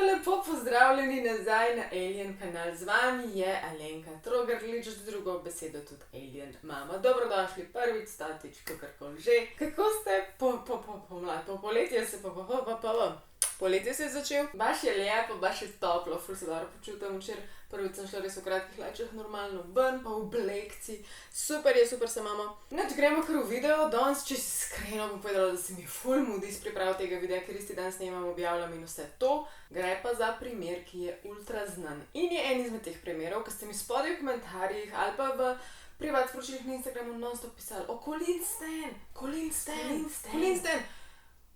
lepo pozdravljeni nazaj na Alien kanal. Z vami je Alenka Trogarlič, z drugo besedo tudi Alien mama. Dobrodošli prvič, statič, kakorkoli že. Kako ste poletje se je začel, baš je lepo, baš je toplo, ful se dobro počutim. Včeraj prvič sem šla res v kratkih hlačah normalno ven, pa v oblekci. Super je, super se imamo. Nič, gremo kar v video. Danes, če si iskreno bom povedala, da se mi ful mudi s pripravo tega videa, ker isti dan snemam, objavljam in vse to. Gre pa za primer, ki je ultra znan. In je en izmed teh primerov, ki ste mi spodaj v komentarjih ali pa v privat sporočilih na Instagramu non-stop pisali: o, Colleen Stan.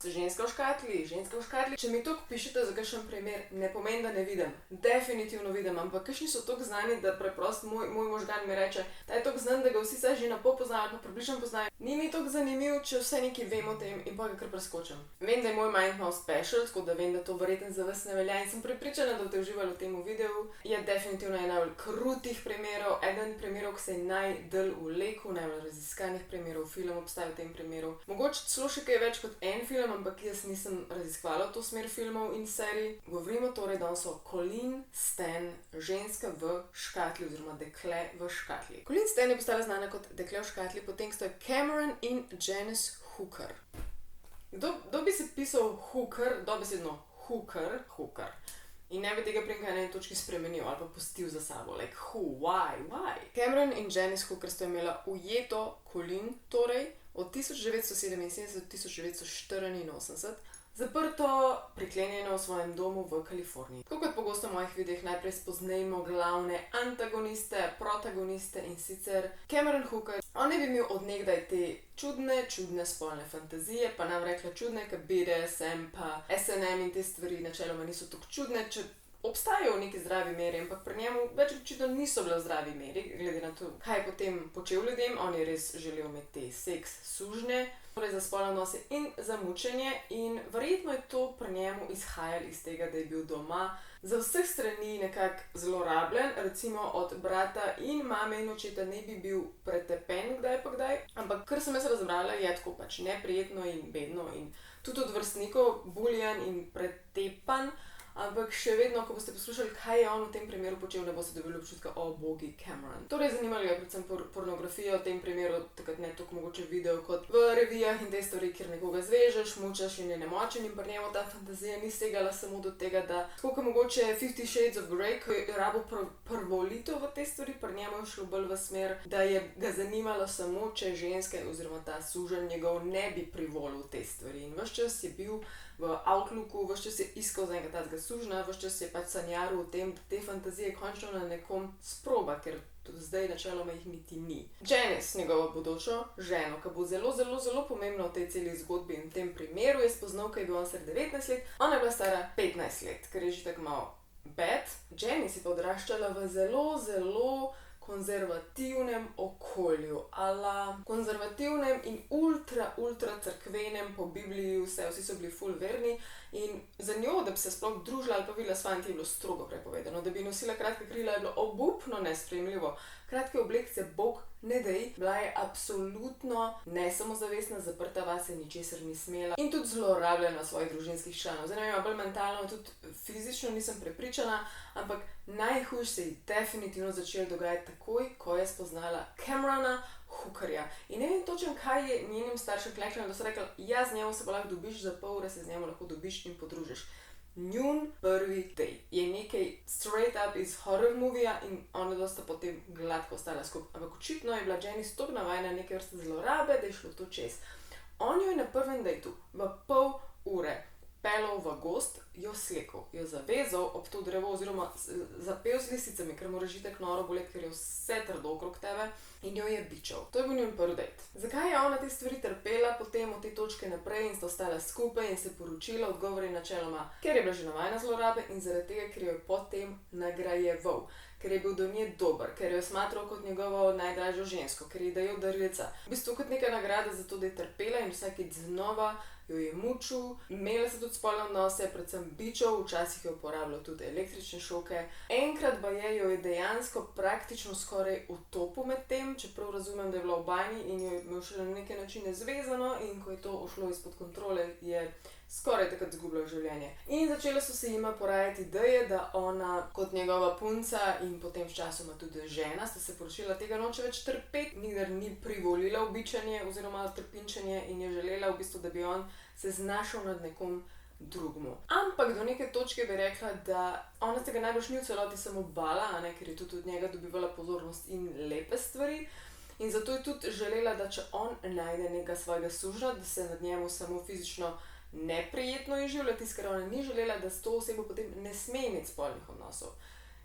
Ženska v škatli. Če mi toliko pišete za kakšen primer, ne pomeni, da ne vidim. Definitivno vidim, ampak kakšni so toliko znani, da preprosto moj možgan mi reče, da je toliko znan, da ga vsi saj že na pol poznajo ali pa približno poznajo. Ni mi toliko zanimiv, če vse nekaj vem o tem in pa ga kar preskočim. Vem, da je moj mind malo special, tako da vem, da to verjetno za vas ne velja in sem prepričana, da boste uživali v tem videu. Je definitivno ena od krutih primerov, eden primerov, ki se je najdlj vlekel, najbolj raziskanih primerov, film obstaja v tem primeru. Mogoče celo še kaj več kot en film, ampak jaz nisem raziskovala to smer filmov in serij. Govorimo torej danes o Colleen Stan, ženska v škatli oziroma dekle v škatli. Colleen Stan je postala znana kot dekle v škatli, potem sta Cameron in Janice Hooker. Kdo bi se pisal Hooker, dobesedno Hooker, in ne bi tega prej na eni točki spremenil ali pa pustil za sabo, like who, why? Cameron in Janice Hooker sta imela ujeto Colleen, torej od 1977 do 1984, zaprto, priklenjeno v svojem domu v Kaliforniji. Tako kot pogosto v mojih videih najprej spoznajmo glavne antagoniste, protagoniste in sicer Cameron Hooker. On je bi imel od nekdaj te čudne spolne fantazije, pa nam rekla čudne, ker BDSM pa SNM in te stvari načeloma niso tako čudne, če obstajajo v neki zdravi meri, ampak pri njemu več očitno niso bile v zdravi meri, glede na to, kaj je potem počel ljudem. On je res želel imeti te seks sužnje, torej za spolne odnose in za mučenje, in verjetno je to pri njemu izhajalo iz tega, da je bil doma za vseh strani nekako zlorabljen, recimo od brata in mame in očeta ne bi bil pretepen kdaj pa kdaj, ampak kar sem jaz razbrala, je tako pač neprijetno in bedno in tudi od vrstnikov buljan in pretepan. Ampak še vedno, ko boste poslušali, kaj je on v tem primeru počel, ne boste dobili občutka, o bogi, Cameron. Torej, zanimalo je predvsem pornografija v tem primeru, takrat ne toliko mogoče video kot v revijah in te stvari, kjer nekoga zvežeš, mučaš in je nemočen, in pri njemu ta fantazija ni segala samo do tega, da tako kot mogoče 50 Shades of Grey, ko je rabil prvolitev v te stvari, pri njemu je šlo bolj v smer, da je ga zanimalo samo, če ženske oziroma ta suženj njegov ne bi privolil te stvari. In ves čas je bil v outlooku, ves čas je iskal za enega tazga sužna, ves čas je pač sanjaril o tem, da te fantazije končno na nekom sproba, ker tudi zdaj načeloma jih niti ni. Janice, njegovo bodočo ženo, ki bo zelo pomembna v tej celi zgodbi in v tem primeru, je spoznal, ko je bil on star 19 let, ona je bila stara 15 let, ker je že tako malo bad. Janice je pa odraščala v zelo konzervativnem okolju, konzervativnem in ultra cerkvenem po Bibliji, vsi so bili ful verni, in za njo, da bi se sploh družila ali pa videla s fanti, je bilo strogo prepovedano. Da bi nosila kratka krila, je bilo obupno nesprejemljivo. Kratke oblekce bog ne dej, bila je absolutno nesamozavestna, zaprta vase, ničesar ni smela in tudi zlorabljena svojih družinskih članov. Zdaj ne vem, bolj mentalno, tudi fizično nisem prepričana, ampak najhujše se je definitivno začelo dogajati takoj, ko je spoznala Camerona Hookerja. In ne vem točno, kaj je njenim staršem rekla, da so rekli, ja, z njemu se pa lahko dobiš, za pol ure se z njemu lahko dobiš in podružiš. Njun prvi date je nekaj straight up iz horror movija in ona dosta potem gladko ostala skupaj. Ampak očitno je bila Janice toliko navajena neke vrste zlorabe, da je šlo to čez. On jo je na prvem dateu v pol ure pelal v gozd, jo slekel, jo zavezal ob to drevo oziroma zapel z lisicami, ker moraš itak noro bolet, ker je vse trdo okrog tebe, in jo je bičal. To je bil njun prvi date. Zakaj je ona te stvari trpela potem od te točke naprej in sta ostala skupaj in se poročila? Odgovor je načeloma, ker je bila že navajena zlorabe in zaradi tega, ker jo je potem nagrajeval, ker je bil do nje dober, ker jo je smatral kot njegovo najdražjo žensko, ker je dajal darilca. V bistvu kot neka nagrada za to, da je trpela, in vsakič znova jo je mučil, imela se tudi spolne odnose, predvsem bičal, včasih je uporabljal tudi električne šoke. Enkrat pa jo je dejansko praktično skoraj utopil med tem, čeprav razumem, da je bila v banji in jo je imel še na neke načine zvezano, in ko je to ušlo izpod kontrole, je skoraj takrat izgubljal življenje. In začele so se jima porajati ideje, da ona kot njegova punca in potem sčasoma tudi žena sta se poročila, tega noče več trpeti, nikdar ni privolila v bičanje oziroma trpinčenje in je želela v bistvu, da bi on se znašel nad nekom drugmu. Ampak do neke točke bi rekla, da ona se ga najbrž ni v celoti samo bala, ker je tudi od njega dobivala pozornost in lepe stvari. In zato je tudi želela, da če on najde nekega svojega sužnja, da se nad njemu samo fizično neprijetno izživlja, tisto, kar ona ni želela, da s to osebo potem ne sme imeti spolnih odnosov.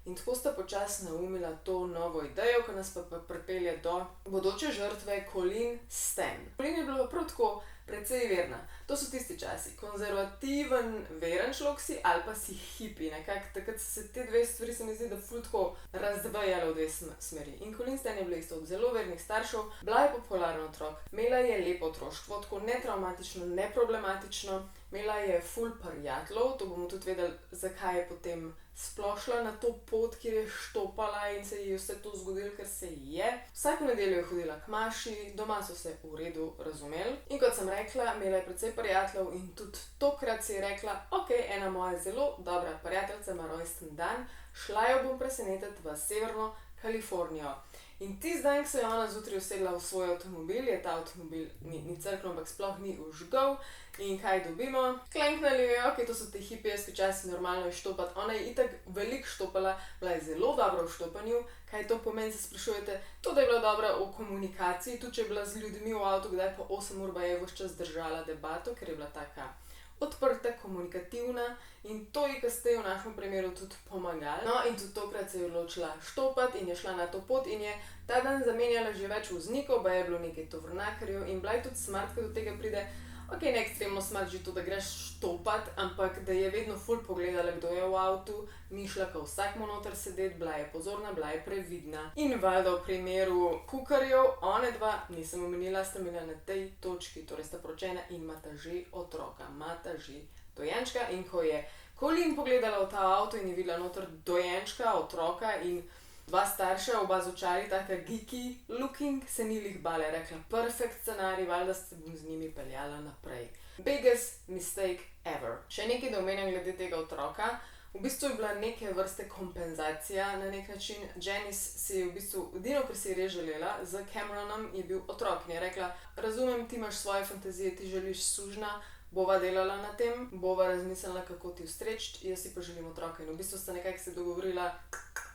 In tako sta počasi naumila to novo idejo, ki nas pa pripelje do bodoče žrtve Colleen Stan. Colleen je bila prav tako precej verna. To so tisti časi. Konzervativen, veren človek si ali pa si hipi. Nekako takrat se te dve stvari, se mi zdi, da ful tako razdvajale v dve smeri. In Colleen Stan je bila isto od zelo vernih staršev, bila je popularen otrok, imela je lepo otroštvo, tako netraumatično, neproblematično, imela je ful prijateljev, to bomo tudi vedeli, zakaj je potem sploh šla na to pot, kjer je štopala in se ji je vse to zgodilo, ker se ji je. Vsako nedeljo je hodila k maši, doma so se v redu razumeli. In kot sem rekla, imela je precej prijateljev in tudi tokrat si je rekla, ok, ena moja zelo dobra prijateljica ima rojsten dan, šla jo bom presenetiti v Severno Kalifornijo. In tisti dan, ko se je ona zjutraj usedla v svoj avtomobil, je ta avtomobil ni crknil, ampak sploh ni užgal. In kaj dobimo? Klenknali jo, ok, to so te hipijevski časi, normalno je štopati. Ona je itak veliko štopala, bila je zelo dobra v štopanju. Kaj to pomeni, se sprašujete? To, da je bila dobra v komunikaciji, tudi če je bila z ljudmi v avtu, kdaj pa 8 ur je ves čas držala debato, ker je bila taka odprta, komunikativna in to ji kasneje v našem primeru tudi pomagalo. No, in tudi tokrat se je odločila štopati in je šla na to pot in je ta dan zamenjala že več voznikov, je bilo nekaj tovornjakarjev in bila je tudi smart, ko do tega pride. Ok, ne ekstremno smart že to, da greš štopat, ampak da je vedno ful pogledala, kdo je v avtu, ni šla ka vsakmu noter sedeti, bila je pozorna, bila je previdna. In valjda v primeru kukarjev, one dva, nisem omenila, sta imela na tej točki, torej sta poročena in imata že otroka, imata že dojenčka. In ko je Colleen pogledala v ta avto in je videla noter dojenčka, otroka in dva starša, oba z očali, taka geeky looking, se ni lih bala, je rekla, perfekt scenarij, valjda se bom z njimi peljala naprej. Biggest mistake ever. Še nekaj da omenjam glede tega otroka. V bistvu je bila neke vrste kompenzacija na nek način. Janice si je v bistvu, edino, kar si je res želela, z Cameronom je bil otrok. In je rekla, razumem, ti imaš svoje fantazije, ti želiš sužnja, bova delala na tem, bova razmislila, kako ti ustreči, jaz si pa želim otroka. In v bistvu sta nekako se dogovorila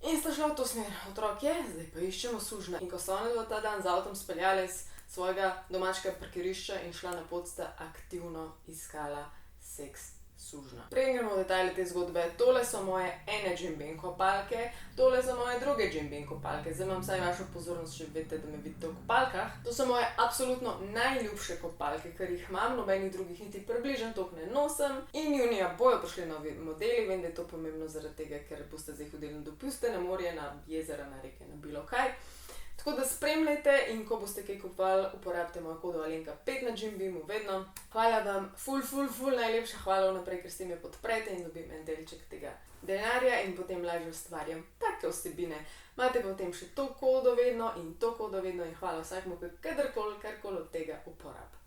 in sta šla v to smer. Otrok je, zdaj pa iščemo sužnja. In ko so ona ta dan z avtom speljali iz svojega domačega parkirišča in šla na pot, sta aktivno iskala seks sužnja. Preden gremo v detajle te zgodbe, tole so moje ene Jim Beam kopalke, tole so moje druge Jim Beam kopalke. Zdaj imam vsaj vašo pozornost, če vedete, da me vidite v kopalkah. To so moje absolutno najljubše kopalke, ker jih imam, nobenih drugih niti približno toliko ne nosim. In junija bojo prišli novi modeli, vem, da je to pomembno zaradi tega, ker boste zdaj hodili na dopuste, na morje, na jezera, na reke, na bilo kaj. Tako da spremljajte in ko boste kaj kupovali, uporabite mojo kodo Alenka5 na Jim Beamu vedno. Hvala vam, ful najlepša hvala vnaprej, ker ste me podprete in dobim en delček tega denarja in potem lažje ustvarjam take vsebine. Imate potem še to kodo vedno in to kodo vedno in hvala vsakmu, kadarkoli, karkoli od tega uporab.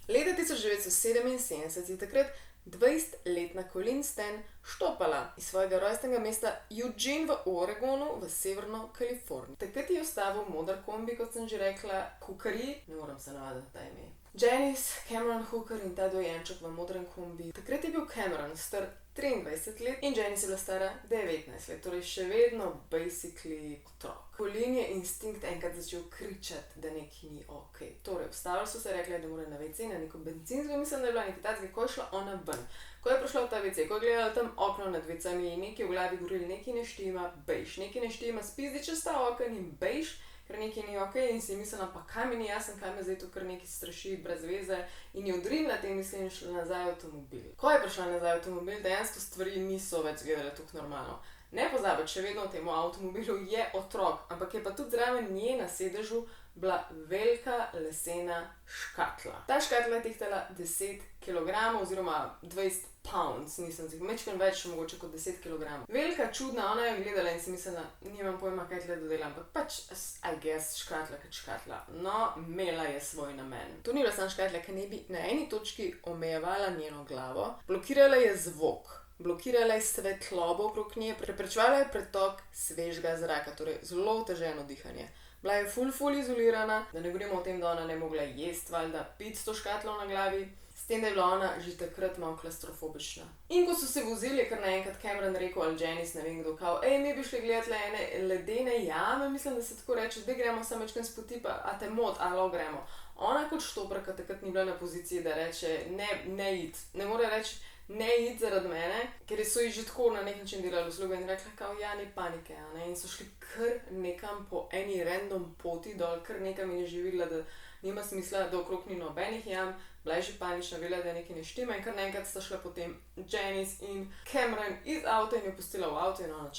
Leta 1977 je takrat 20-letna Colleen Stan štopala iz svojega rojstnega mesta Eugene v Oregonu v Severno Kalifornijo. Takrat je ustavil moder kombi, kot sem že rekla, kukarji, ne moram se navaditi ta ime. Janice, Cameron Hooker in ta dojenček v modrem kombi. Takrat je bil Cameron star 23 let in Janice je bila stara 19 let, torej še vedno basically otrok. Colleen je instinkt enkrat začel kričati, da nekaj ni ok. Torej, vstavili so se, rekli, da mora na WC, na neko bencinsko, mislim, da je bila nekaj takega, ko je šla ona ven. Ko je prišla v ta WC, ko je gledala tam okno nad WC-ami in nekaj v glavi govorili, nekaj ne štima, bejš, nekaj ne štima, spizdi čez ta okno in bejš, ker nekaj ni ok in si je mislila, pa kaj mi ni jasen, kaj me zdaj tu kar nekaj straši brez veze in je odrinila te misli in šla nazaj v avtomobil. Ko je prišla nazaj v avtomobil, dejansko stvari niso več gledale tako normalno. Ne pozabiti, še vedno v tem avtomobilu je otrok, ampak je pa tudi zraven nje na sedežu bila velika lesena škatla. Ta škatla je tehtala 10 kg oziroma 20 pounds, nisem si mečken več, mogoče kot 10 kg. Velika, čudna, ona je gledala in si mislila, nimam pojma, kaj tle dodelam, ampak pač, I guess, škatla kot škatla. No, imela je svoj namen. To ni bila samo škatla, ki ne bi na eni točki omejevala njeno glavo, blokirala je zvok. Blokirala je svetlobo okrog nje, preprečevala je pretok svežega zraka, torej zelo oteženo dihanje. Bila je ful izolirana, da ne govorimo o tem, da ona ne mogla jesti, valjda piti s to škatlo na glavi, s tem, da je bila ona že takrat malo klaustrofobična. In ko so se vozili, je kar naenkrat Cameron rekel ali Janice, ne vem kdo, kao, mi bi šli gledati le ene ledene jame, mislim, da se tako reče, zdaj gremo samo večkrat spoti, pa a te mot, alo gremo. Ona kot štoprka takrat ni bila na poziciji, da reče, ne id, ne more reči, ne id zaradi mene, ker so ji že tako na nek način delali uslugo in rekla, kao, ja, ni panike, a ne, in so šli kar nekam po eni random poti dol, kar nekam in je že videla, da nima smisla, da okrog ni nobenih jam, bila je že panična, vedela, da je nekaj ne štima in kar naenkrat sta šla potem Janice in Cameron iz avta in jo pustila v avto in ona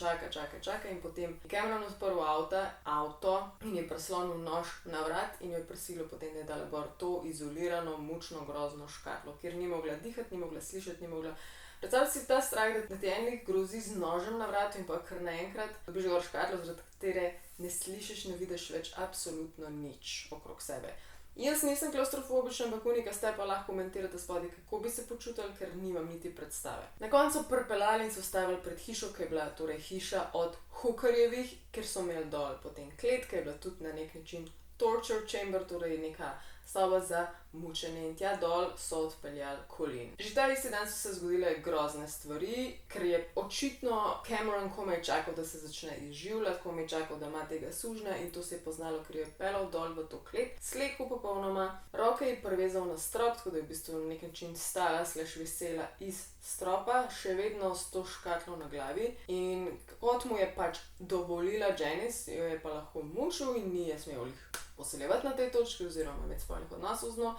čaka in potem Cameron odprl avto in je prislonil nož na vrat in jo je prisilil potem, da je dala gor to izolirano, mučno, grozno škatlo, kjer ni mogla dihati, ni mogla slišati, ni mogla. Predstavljaj si ta strah, da ti enik grozi z nožem na vratu in pa kar naenkrat dobiš gor škatlo, zaradi katere ne slišiš, ne vidiš več absolutno nič okrog sebe. Jaz nisem klaustrofobična, ampak unika ste pa lahko komentirate spodaj, kako bi se počutili, ker nimam niti predstave. Na koncu pripeljali in so stavili pred hišo, ki je bila torej hiša od Hookerjevih, ker so imeli dol potem klet, ki je bila tudi na nek način torture chamber, torej neka soba za mučenje in tja dol so odpeljali Colleen. Že ta isti dan so se zgodile grozne stvari, ker je očitno Cameron komaj čakal, da se začne izživljati, komaj čakal, da ima tega sužnja in to se je poznalo, ker je pelal dol v to klet, slekel popolnoma, roke je privezal na strop, tako da je v bistvu na nek način stala / visela iz stropa, še vedno s to škatlo na glavi in kot mu je pač dovolila Janice, jo je pa lahko mučil in ni je smel jih poseljevati na tej točki oziroma imeti spolnih odnosov z njo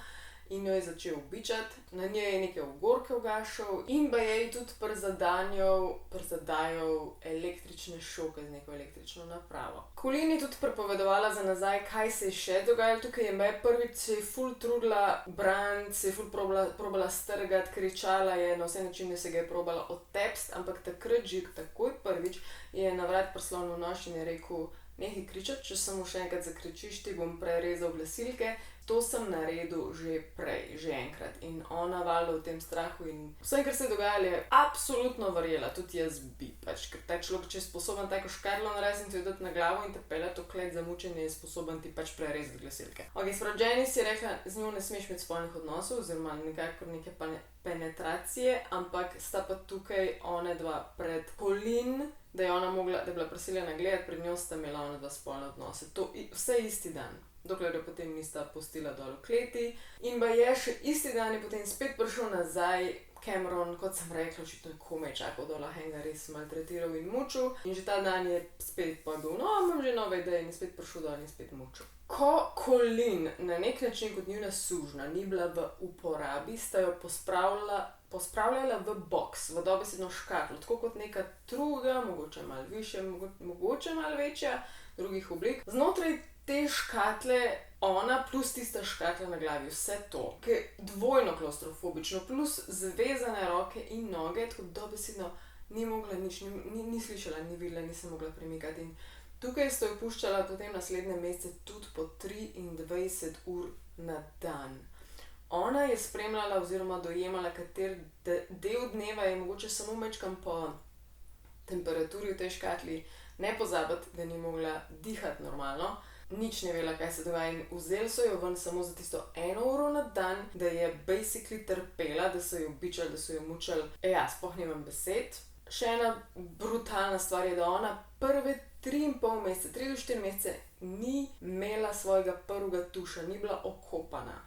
in jo je začel bičati, na njej je neke ugorke ugašal in ba je tudi prizadajal električne šoke z neko električno napravo. Colleen je tudi pripovedovala za nazaj, kaj se je še dogajalo tukaj, je me prvič se je ful trudila braniti, se je ful probala strgati, kričala je, na vse načine se ga je probala odtepsti, ampak takrat že takoj prvič je na vrat prislonil nož in je rekel, nehaj kričati, če samo še enkrat zakričiš, ti bom prerezal glasilke. To sem naredil že prej, že enkrat. In ona valjda v tem strahu in vse, kar se je dogajalo, je absolutno verjela, tudi jaz bi. Pač, ker ta človek, če je sposoben tako škarlo narediti in ti jo dati na glavo in te peljati v klet za mučenje, je sposoben ti pač prerezati glasilke. Ok, sprav Janice je rekla, z njo ne smeš imeti spolnih odnosov, oziroma nekako neke penetracije, ampak sta pa tukaj one dva pred Colleen, da je ona mogla, da je bila prisiljena gledati, pred njo sta imela ona dva spolne odnose. To vse isti dan. Dokler jo potem nista pustila dol v kleti. In ba je še isti dan je potem spet prišel nazaj Cameron, kot sem rekla, očitno je komaj čakal, da lahko ga res maltretiral in mučil. In že ta dan je spet bil, no, imam že nove ideje in je spet prišel dol in spet mučil. Ko Colleen na nek način kot njuna sužnja ni bila v uporabi, sta jo pospravljala v boks, v dobesedno škatlo, tako kot neka truga, mogoče malo višja, mogoče malo večja, drugih oblik. Znotraj te škatle, ona plus tista škatla na glavi, vse to, ki je dvojno klaustrofobično, plus zvezane roke in noge, tako dobesedno ni mogla nič, ni slišala, ni videla, ni se mogla premikati. In tukaj sta jo puščala potem naslednje mesece tudi po 23 ur na dan. Ona je spremljala oziroma dojemala, kater del dneva je mogoče samo mečkam po temperaturi v tej škatli, ne pozabiti, da ni mogla dihati normalno. Nič ne vela, kaj se dogaja in vzeli so jo ven samo za tisto 1 uro na dan, da je basically trpela, da so jo bičali, da so jo mučali. Ja, sploh nimam besed. Še ena brutalna stvar je, da ona prve 3,5 mesece, 3 do 4 mesece ni imela svojega prvega tuša, ni bila okopana,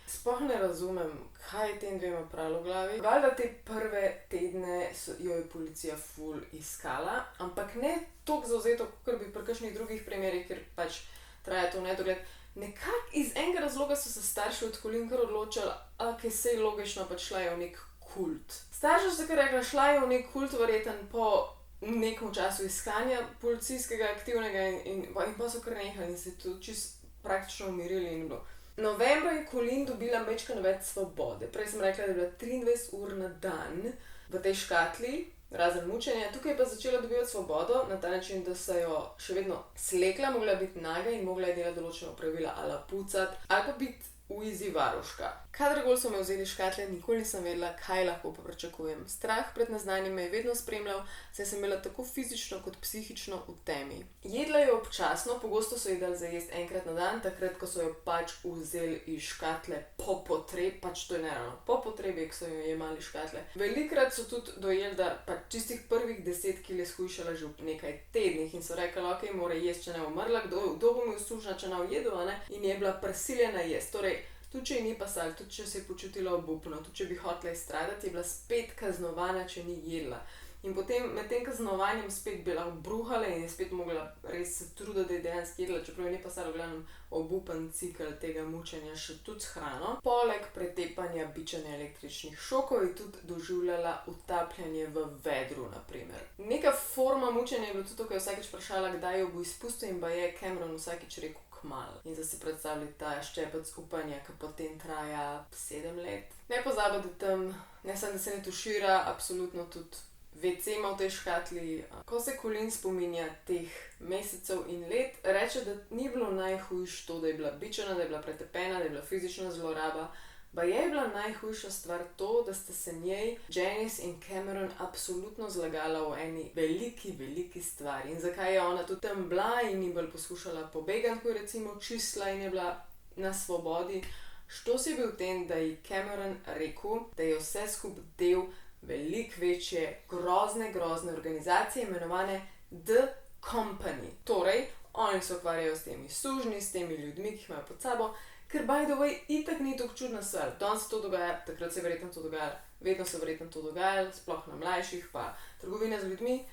sploh ne razumem, kaj je tem dvema pravilo v glavi. Valjda te prve tedne jo je policija ful iskala, ampak ne toliko zavzeto, kot bi pri kakšnih drugih primerih, ker pač traja to nedogled. Nekako iz enega razloga so se starši od Colleen kar odločili, ok, sej logično, pač šla je v nek kult. Starši so kar rekla, šla je v nek kult, verjeten po nekem času iskanja policijskega aktivnega in pa so kar nehali in se to čisto praktično umirili in bilo. Novembra je Colleen dobila majčkeno več svobode. Prej sem rekla, da je bila 23 ur na dan v tej škatli, razen mučenja. Tukaj je pa začela dobivati svobodo na ta način, da se jo še vedno slekla, mogla biti naga in mogla je delati določena opravila ali pucati ali pa biti v izi varuška. Kadarkoli so me vzeli škatle, nikoli nisem vedela, kaj lahko pričakujem. Strah pred neznanim me je vedno spremljal, saj sem imela tako fizično kot psihično v temi. Jedla jo občasno, pogosto so jedli za jesti enkrat na dan, takrat, ko so jo pač vzeli iz škatle po potrebi, pač to je neravno, po potrebi, ko so jo jemali škatle. Velikrat so tudi dojeli, da pač čistih prvih 10 kil je shujšala že v nekaj tednih in so rekli, ok, mora jesti, če ne umrla, kdo bo mi uslužna, če ne ujedu, a ne? In je bila prisiljena jesti. Torej, tudi če ji ni pasalo, tudi če se je počutila obupno, tudi če bi hotela izstradati, je bila spet kaznovana, če ni jedla. In potem med tem kaznovanjem spet bila bruhala in je spet mogla res se truditi, da je dejansko jedla, čeprav ji ni pasalo, glavnem obupen cikel tega mučenja še tudi s hrano. Poleg pretepanja, bičanja električnih šokov je tudi doživljala utapljanje v vedru, na primer. Neka forma mučenja je bila tudi to, ko je vsakič vprašala, kdaj jo bo izpustil in je Cameron vsakič rekel kmalu. In zdaj si predstavljati ta ščepec upanja, ki potem traja 7 let. Ne pozabi, da tam ne samo, da se ne tušira, absolutno tudi WC ima v tej škatli. Ko se Colleen spominja teh mesecev in let, reče, da ni bilo najhujše to, da je bila bičana, da je bila pretepena, da je bila fizična zloraba. Baje je bila najhujša stvar to, da sta se njej Janice in Cameron absolutno zlagala v eni veliki stvari. In zakaj je ona tudi tam bila in ni bolj poskušala pobegati, ko je recimo čistila in je bila na svobodi. Štos je bil v tem, da je Cameron rekel, da je vse skupaj del veliko večje, grozne organizacije, imenovane The Company. Torej, oni se ukvarjajo s temi sužnji, s temi ljudmi, ki jih imajo pod sabo, ker by the way, itak ni tako čudna stvar. Danes se to dogaja, takrat se je verjetno to dogajalo, vedno se verjetno to dogajalo, sploh na mlajših, pa trgovine z ljudmi,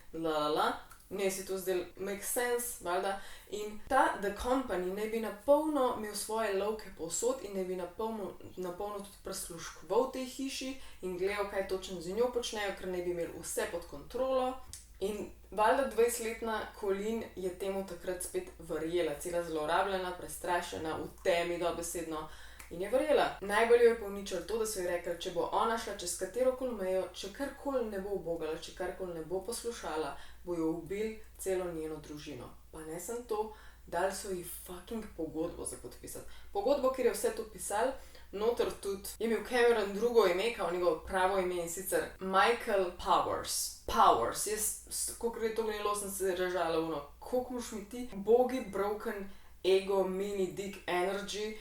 Meni se to zdelo make sense, valjda. In ta The Company naj bi napolno imel svoje lovke povsod in naj bi napolno tudi prisluškoval v tej hiši in gledal, kaj točno z njo počnejo, ker naj bi imeli vse pod kontrolo. In valjda 20-letna Colleen je temu takrat spet verjela, cela zlorabljena, prestrašena, v temi dobesedno. In je verjela. Najbolj jo je povničilo to, da so ji rekli, če bo ona šla čez katerokoli mejo, če karkoli ne bo ubogala, če karkoli ne bo poslušala, bojo ubili celo njeno družino. Pa ne samo to, dali so ji fucking pogodbo za podpisati. Pogodbo, kjer je vse to pisal, noter tudi je imel Cameron drugo ime, kao njegovo pravo ime in sicer Michael Powers. Powers, jaz, koliko je to gnilo, sem se režala koliko moš mi ti bogi broken ego mini dick energy,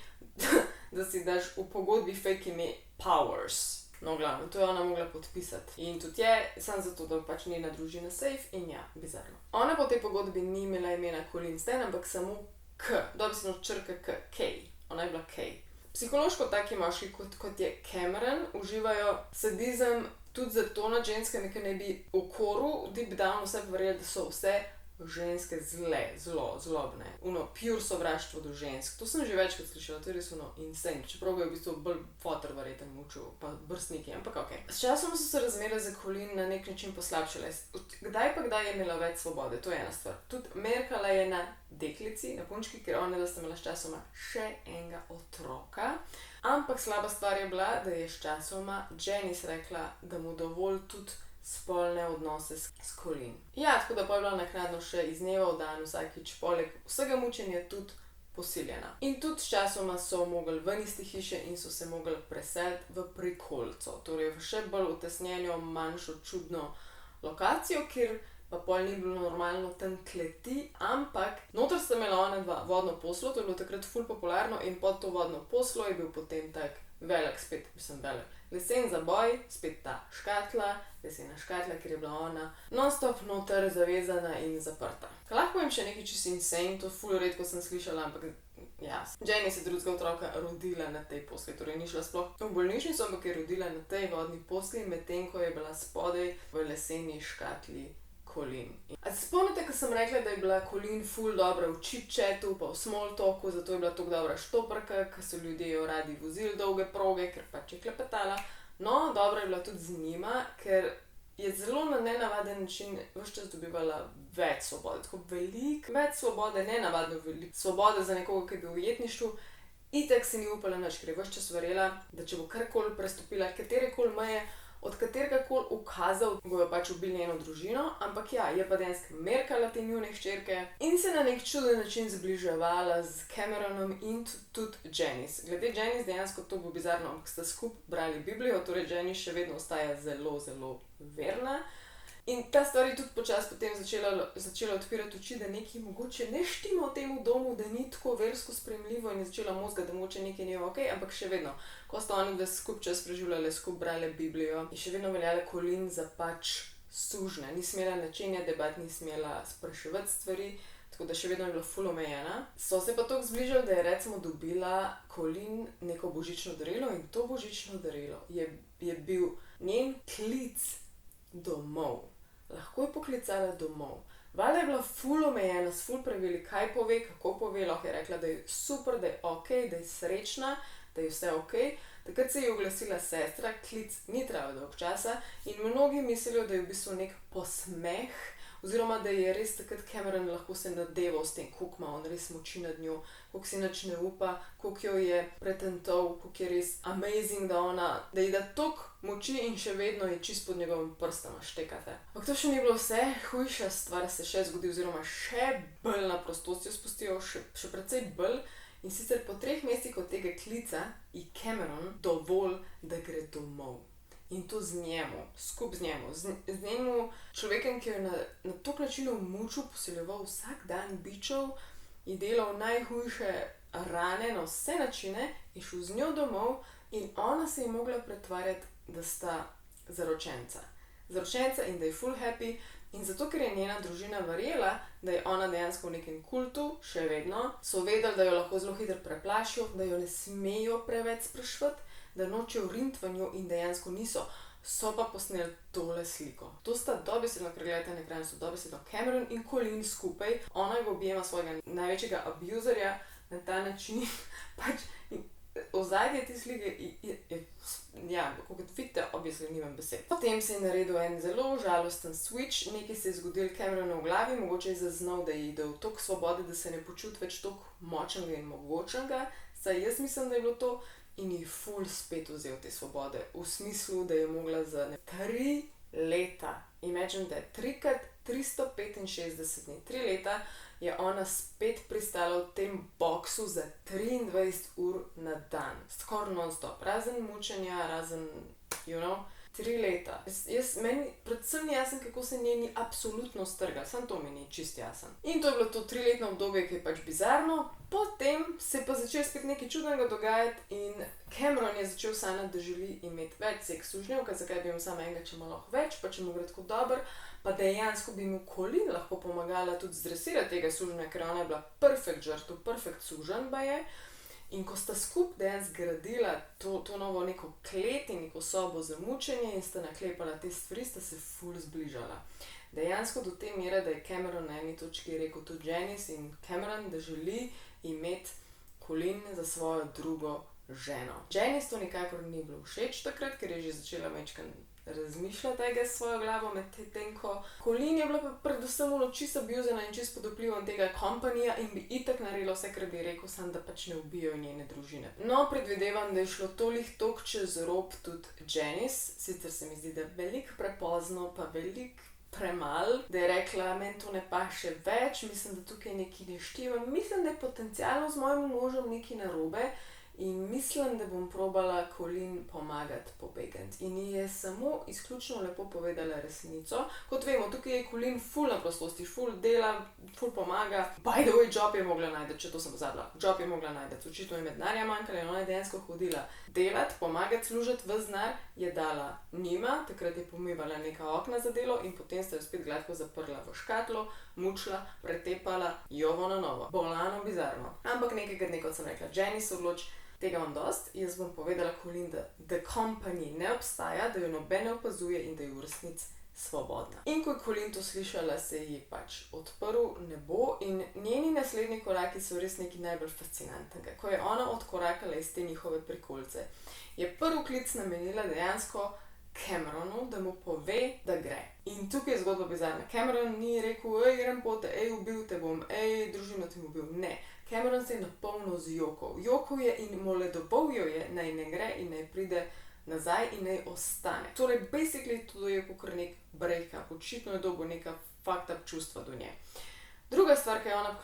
da si daš v pogodbi fake ime Powers. No, glavno, to je ona mogla podpisati. In tudi je, samo zato, da pač njena družina safe in ja, bizarno. Ona po tej pogodbi ni imela imena Colleen Stan, ampak samo K, dobesedno črka K, K. Ona je bila K. Psihološko taki moški, kot je Cameron, uživajo sadizem tudi zato nad ženskami, ki ne bi v koru deep down vse verjeli, da so vse ženske zlobne. Pure sovraštvo do žensk. To sem že večkrat slišala, to je res insane. Čeprav ga je v bistvu bolj fotor verjetno mučil, pa brstniki, ampak ok. S časom so se razmere za Colleen na nek način poslabšale. Kdaj je imela več svobode, to je ena stvar. Tudi merkala je na deklici, na punčki, ker ona sta imela s časoma še enega otroka. Ampak slaba stvar je bila, da je s časoma Janice rekla, da mu dovolj tudi spolne odnose s Colleen. Ja, tako da pa je bila naknadno še iz dneva v dan vsakič poleg vsega mučenja tudi posiljena. In tudi s časoma so mogli ven iz te hiše in so se mogli preseliti v prikolico, torej v še bolj utesnjeno, manjšo, čudno lokacijo, kjer pa pol ni bilo normalno tam kleti, ampak noter sta imela ona dva vodno poslo, to je bilo takrat ful popularno in pod to vodno poslo je bil potem tak velik, lesen zaboj, spet ta škatla, lesena škatla, kjer je bila ona non-stop noter zavezana in zaprta. Lahko povem še nekaj čisto insane, to ful redko sem slišala, ampak ja. Janice je drugega otroka rodila na tej posli, torej ni šla sploh v bolnišnico, ampak je rodila na tej vodni posli, medtem ko je bila spodaj v leseni škatli Colleen. A se spomnite, ko sem rekla, da je bila Colleen ful dobra v chit-chatu, pa v small talku, zato je bila tako dobra štoparka, ker so ljudje jo radi vozili dolge proge, ker pač je klepetala. No, dobra je bila tudi z njima, ker je zelo na nenavaden način ves čas dobivala več svobode, tako več svobode, nenavadno veliko svobode za nekoga, ki je bil v ujetništvu. Itak si ni upala nič, ker je ves čas verjela, da če bo karkoli prestopila, katerekoli meje, od kateregakoli ukazal, bojo pač ubili njeno družino, ampak ja, je pa dejansko merkala te njune hčerke in se na nek čuden način zbliževala z Cameronom in tudi Janice. Glede Janice dejansko to bo bizarno, ampak sta skupaj brali Biblijo, torej Janice še vedno ostaja zelo, zelo verna. In ta stvar je tudi počasi potem začela odpirati oči, da nekaj mogoče ne štima v tem domu, da ni tako versko sprejemljivo in je začela mozga, da mogoče nekaj ni okej, ampak še vedno, ko sta oni skupaj čas preživljali, skupaj brali Biblijo, je še vedno veljala Colleen za pač sužnja. Ni smela načenjati debat, ni smela spraševati stvari, tako da še vedno je bila ful omejena. So se pa toliko zbližali, da je recimo dobila Colleen neko božično darilo in to božično darilo je bil njen klic domov. Lahko je poklicala domov. Valjda je bila ful omejena, ful preveli, kaj pove, kako pove, lahko je rekla, da je super, da je okej, da je srečna, da je vse okej. Takrat se je oglasila sestra, klic ni trajal dolgo časa in mnogi mislijo, da je v bistvu nek posmeh, oziroma da je res takrat Cameron lahko se nadeval s tem, koliko ima on res moči nad njo, koliko si nič ne upa, koliko jo je pretentov, koliko je res amazing, da ji da toliko moči in še vedno je čist pod njegovim prstom štekate. Ampak to še ni bilo vse, hujša stvar se še zgodi, oziroma še bolj na prostost jo spustijo, še precej bolj. In sicer po 3 mesecih od tega klica je Cameron dovolj, da gre domov. In to z njemu, skupaj z njemu, z njemu človekom, ki jo je na tok načinov mučil, posiljeval vsak dan, bičal, je delal najhujše rane na vse načine, je šel z njo domov in ona se je mogla pretvarjati, da sta zaročenca. Zaročenca in da je full happy in zato, ker je njena družina verjela, da je ona dejansko v nekem kultu, še vedno, so vedeli, da jo lahko zelo hitro preplašijo, da jo ne smejo preveč sprašvati, da nočejo riniti v njo in dejansko niso, so pa posneli tole sliko. To sta dobesedno, ker gledate na ekranu, so dobesedno Cameron in Colleen skupaj. Ona ga objema svojega največjega abuzerja na ta način, pač ozadje te slike ja, kot vidite, obviously nimam besed. Potem se je naredil en zelo žalosten switch, nekaj se je zgodilo Cameronu v glavi, mogoče je zaznal, da je dal toliko svobode, da se ne počuti več toliko močnega in mogočnega, saj jaz mislim, da je bilo to, in je ful spet vzel te svobode, v smislu, da je mogla za 3 leta, imagine, da je 3x365 dni, 3 leta je ona spet pristala v tem boksu za 23 ur na dan, skoraj non-stop, razen mučenja, razen, 3 leta. Meni predvsem ni jasen, kako se njeni absolutno strga, samo to mi ni čist jasen. In to je bilo to 3-letno obdobje, ki je pač bizarno, potem se je pa začelo spet nekaj čudnega dogajati in Cameron je začel sanjati, da želi imeti več seks sužnjev, zakaj bi imel samo enega, če ima lahko več, pa če mu gre tako dobro, pa dejansko bi mu Colleen lahko pomagala tudi zdresirati tega sužnja, ker ona je bila perfekt žrtev, perfekt suženj baje. In ko sta skupaj dejansko gradila to novo neko klet in neko sobo za mučenje in sta naklepala te stvari, sta se ful zbližala. Dejansko do te mere, da je Cameron na eni točki rekel tudi Janice in Cameron, da želi imeti Colleen za svojo drugo ženo. Janice to nikakor ni bilo všeč takrat, ker je že začela večkrat razmišljati tega s svojo glavo med tem, ko Colleen je bila pa predvsem čisto abuzena in čisto pod vplivom tega kompanija in bi itak naredila vse, kar bi rekel, samo da pač ne ubijajo njene družine. No, predvidevam, da je šlo toliko čez rob tudi Janice, sicer se mi zdi, da veliko prepozno, pa veliko premalo, da je rekla, meni to ne paše več, mislim, da tukaj nekaj ne štima, mislim, da je potencialno z mojim možem nekaj narobe, in mislim, da bom probala Colleen pomagati pobegati. In ji je samo izključno lepo povedala resnico. Kot vemo, tukaj je Colleen ful na prostosti, ful dela, ful pomaga. By the way, job je mogla najti, če to sem pozabila. Job je mogla najti, očitno je med denarja manjkala in ona je dejansko hodila delati, pomagati, služiti, ves denar je dala njima, takrat je pomivala neka okna za delo in potem sta jo spet gladko zaprla v škatlo, mučila, pretepala, jovo na novo. Bolano, bizarno. Ampak nekega dne, kot sem rekla, Janice odloči, tega imam dost, jaz bom povedala Colleen, da The Company ne obstaja, da jo noben ne opazuje in da je v resnici svobodna. In ko je Colleen to slišala, se ji pač odprl nebo in njeni naslednji koraki so res nekaj najbolj fascinantnega. Ko je ona odkorakala iz te njihove prikolice, je prvi klic namenila dejansko Cameronu, da mu pove, da gre. In tukaj je zgodba bizarna. Cameron ni rekel, grem pote, ubil te bom, družino ti bom ubil. Ne. Cameron se je napolnil z jokov. Jokov je in moledobov jo je, naj ne gre in naj pride nazaj in naj ostane. Torej, basically, to je kot nek break-up. Očitno je dobil neka fucked up čustva do nje. Druga stvar, ki je ona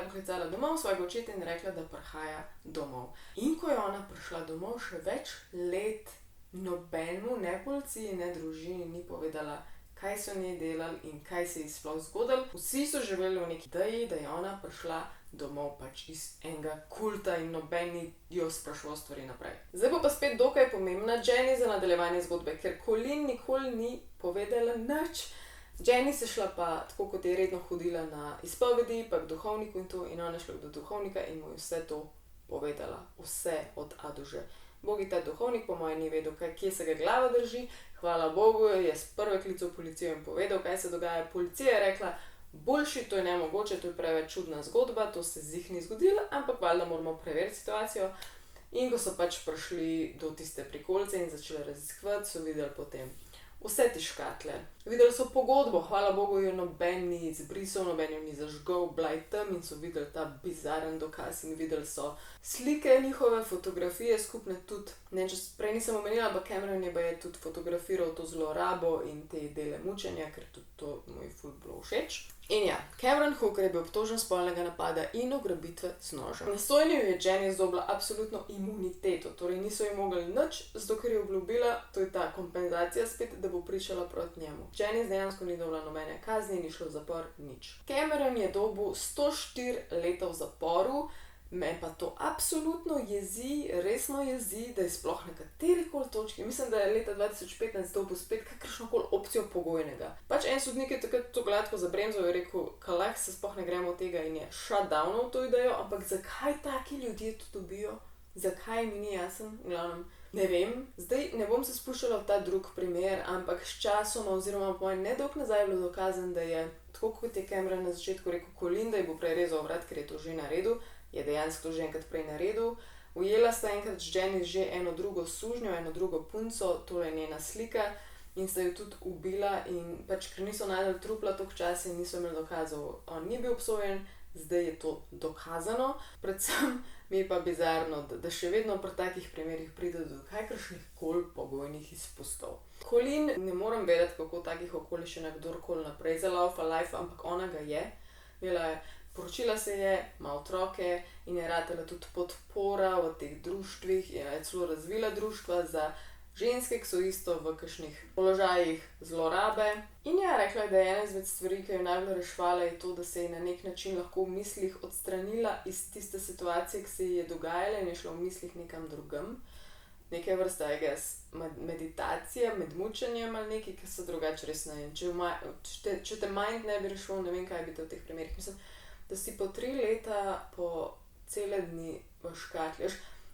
poklicala domov svojega očeta in rekla, da prihaja domov. In ko je ona prišla domov, še več let nobenemu, ne policiji, ne družini ni povedala, kaj so njej delali in kaj se je sploh zgodilo. Vsi so živeli v neki ideji, da je ona prišla domov pač iz enega kulta in noben ni jo spraševal stvari naprej. Zdaj bo pa spet dokaj pomembna Jenny za nadaljevanje zgodbe, ker Colleen nikoli ni povedala nič. Jenny se šla pa, tako kot je redno hodila na izpovedi, pa k duhovniku in to, in ona šla do duhovnika in mu je vse to povedala. Vse od A do Ž. Bogi, ta duhovnik po mojem ni vedel, kje se ga glava drži. Hvala Bogu, je prvi klical policijo in povedal, kaj se dogaja. Policija je rekla, boljši, to je nemogoče, to je preveč čudna zgodba, to se zih ni zgodilo, ampak valjda moramo preveriti situacijo. In ko so pač prišli do tiste prikolice in začeli raziskovati, so videli potem vse te škatle. Videli so pogodbo, hvala Bogu, jo noben ni izbrisal, noben jo ni zažgal, bila je tam in so videli ta bizaren dokaz in videli so slike njihove, fotografije skupne tudi. Ne, če prej nisem omenila, ampak Cameron je tudi fotografiral to zlorabo in te dele mučenja, ker tudi to mu je ful bilo všeč. In ja, Cameron Hooker je bil obtožen spolnega napada in ugrabitve z nožem. Na sojenju je Jenny zdobila absolutno imuniteto, torej niso ji mogli nič, zato ker je obljubila, to je ta kompenzacija spet, da bo pričala proti njemu. Jenny dejansko ni dobila nobene kazni, ni šla v zapor, nič. Cameron je dobil 104 leta v zaporu, me pa to absolutno jezi, resno jezi, da je sploh na katerikoli točki. Mislim, da je leta 2015 dobil spet kakršnokoli opcijo pogojnega. Pač en sodnik je takrat to gladko zabremzal in rekel, kalah se sploh ne gremo od tega in je shutdownal to idejo, ampak zakaj taki ljudje to dobijo? Zakaj mi ni jasen? Glavnem, ne vem. Zdaj ne bom se spuščala v ta drug primer, ampak s časoma oziroma po mojem nedolg nazaj je bilo dokazano, da je, tako kot je Cameron na začetku rekel Colleen, da ji bo prerezal vrat, ker je to že naredil, je dejansko to že enkrat prej naredil. Ujela sta enkrat z Jenny že eno drugo sužnjo, eno drugo punco, to je njena slika, in sta jo tudi ubila in pač, ker niso najdeli trupla toliko časa in niso imeli dokazov, on ni bil obsojen, zdaj je to dokazano. Predvsem mi je pa bizarno, da še vedno pri takih primerih pride do kakršnih koli pogojnih izpustov. Colleen, ne morem vedeti, kako v takih okoliščinah kdorkoli naprej zalaufa life, ampak ona ga je. Poročila se je, ima otroke in je ratala tudi podpora v teh društvih, je celo razvila društva za ženske, ki so isto v kakšnih položajih zlorabe. In ja, rekla je, da je ena izmed stvari, ki jo najbolj reševala, je to, da se je na nek način lahko v mislih odstranila iz tiste situacije, ki se ji je dogajala in je šla v mislih nekam drugam. Nekaj vrste, I guess, meditacija, med mučenjem ali nekaj, ki so drugače res ne. Če te mind ne bi rešil, ne vem, kaj bi te v teh primerih. Mislim, da si po 3 leta, po cele dni v škatli.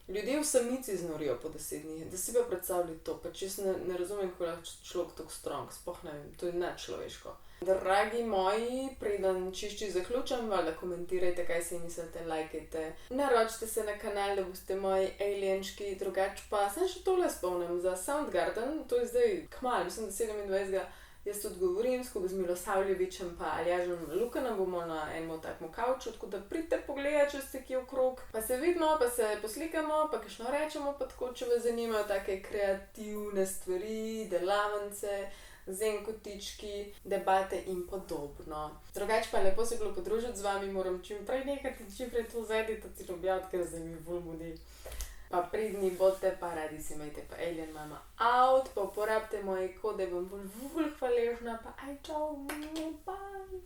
Ljudje v samici znorijo po 10 dni, da si pa predstavljali to, pač jaz ne razumem, kako lahko človek tako strong, sploh ne vem, to je nečloveško. Dragi moji, preden čišči zaključam, valjda komentirajte, kaj si mislite, lajkajte. Naročite se na kanal, da boste moji alienčki, drugače pa sem še tole spomnim za Soundgarden, to je zdaj kmalu, mislim, da 27. Jaz tudi govorim skupaj z Milosavljevičem pa Aljažem Lukanom, bomo na enem takmu kavču, tako da pridite pogledati, če ste kje okrog. Pa se vidimo, pa se poslikamo, pa kakšno rečemo, pa tako, če vas zanimajo take kreativne stvari, delavnice, zenkotički, debate in podobno. Drugače pa lepo se bilo podružiti z vami, moram čim prej nekati, čim prej to zediti objaviti, ker zdaj mi bolj mudi. Pa pridni bodite, pa radi si imejte, pa Alien Mama out, pa uporabite moje kode, bom bolj hvaležna, pa aj čau, bye!